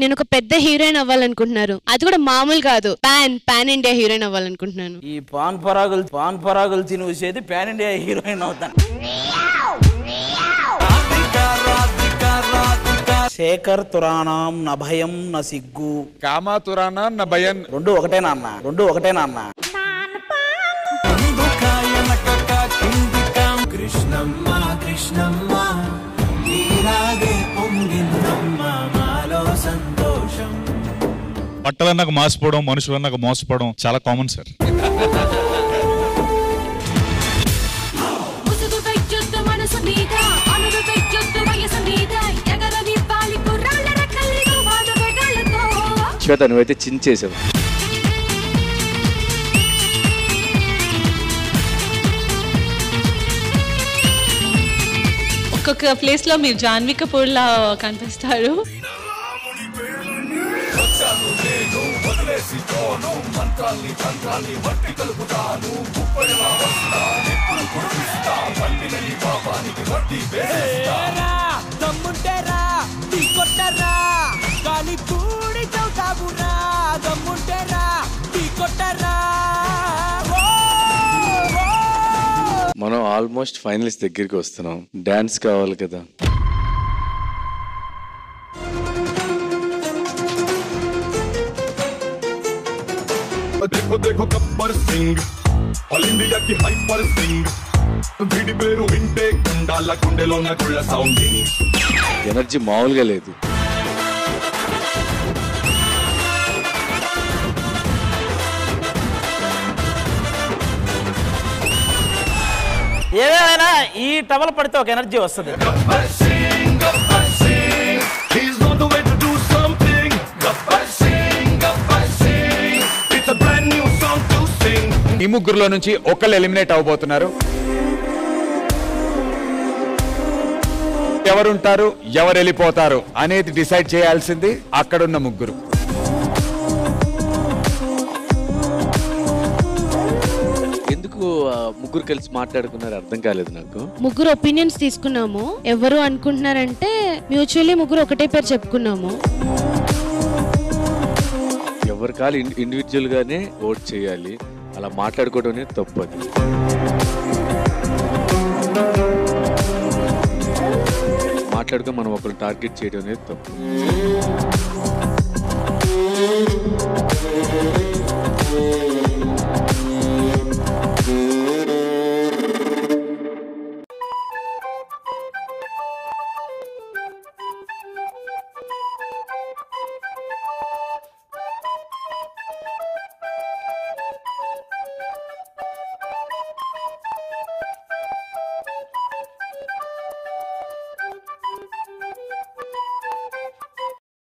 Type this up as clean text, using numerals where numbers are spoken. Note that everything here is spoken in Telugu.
నేను ఒక పెద్ద హీరోయిన్ అవ్వాలనుకుంటున్నారు, అది కూడా మామూలు కాదు, పాన్ ఇండియా హీరోయిన్ అవ్వాలనుకుంటున్నాను. ఈ పాన్ పరాగులు తినేసేది పాన్ ఇండియా హీరోయిన్ అవుతాను. శేఖర్ తురాణం న భయం న సిగ్గు, కామా తురానా న భయం, రెండు ఒకటేనా అన్న. కృష్ణమ్మ కృష్ణమ్మ నీరాగే పొంగిందమ్మ మాలో సంతోషం. బట్టలన్నాక మాసిపోవడం, మనుషులన్నాక మోసపోవడం చాలా కామన్ సార్. శ్వేత నువ్వైతే చించేసావు. ఒక్కొక్క ప్లేస్ లో మీరు జాన్వీ కపూర్ లా కనిపిస్తారు. మనం ఆల్మోస్ట్ ఫైనల్స్ దగ్గరికి వస్తున్నాం. డాన్స్ కావాలి కదా. देखो देखो गब्बर सिंह ऑल इंडिया की हाइपर सिंह వీడి పేరు వింటే గుండాల గుండెలో నా గుళ్ళ సౌండింగ్. ఎనర్జీ మామూలుగా లేదు. ఏదేమైనా ఈ టవల్ పడితే ఒక ఎనర్జీ వస్తుంది. ఈ ముగ్గురులో నుంచి ఒకళ్ళు ఎలిమినేట్ అవబోతున్నారు. ఎవరుంటారు, ఎవరు వెళ్ళిపోతారు అనేది డిసైడ్ చేయాల్సింది అక్కడున్న ముగ్గురు. ఎందుకు ముగ్గురు కలిసి మాట్లాడుకున్నారు అర్థం కాలేదు నాకు. ముగ్గురు ఒపీనియన్స్ తీసుకున్నాము. ఎవరు అనుకుంటున్నారంటే మ్యూచువల్లీ ముగ్గురు ఒకటే పేరు చెప్పుకున్నాము. ఎవరి కాలు ఇండివిజువల్ గానే ఓట్ చేయాలి, అలా మాట్లాడుకోవడం అనేది తప్పది. మాట్లాడుకొని మనం ఒకరు టార్గెట్ చేయడం అనేది తప్పు.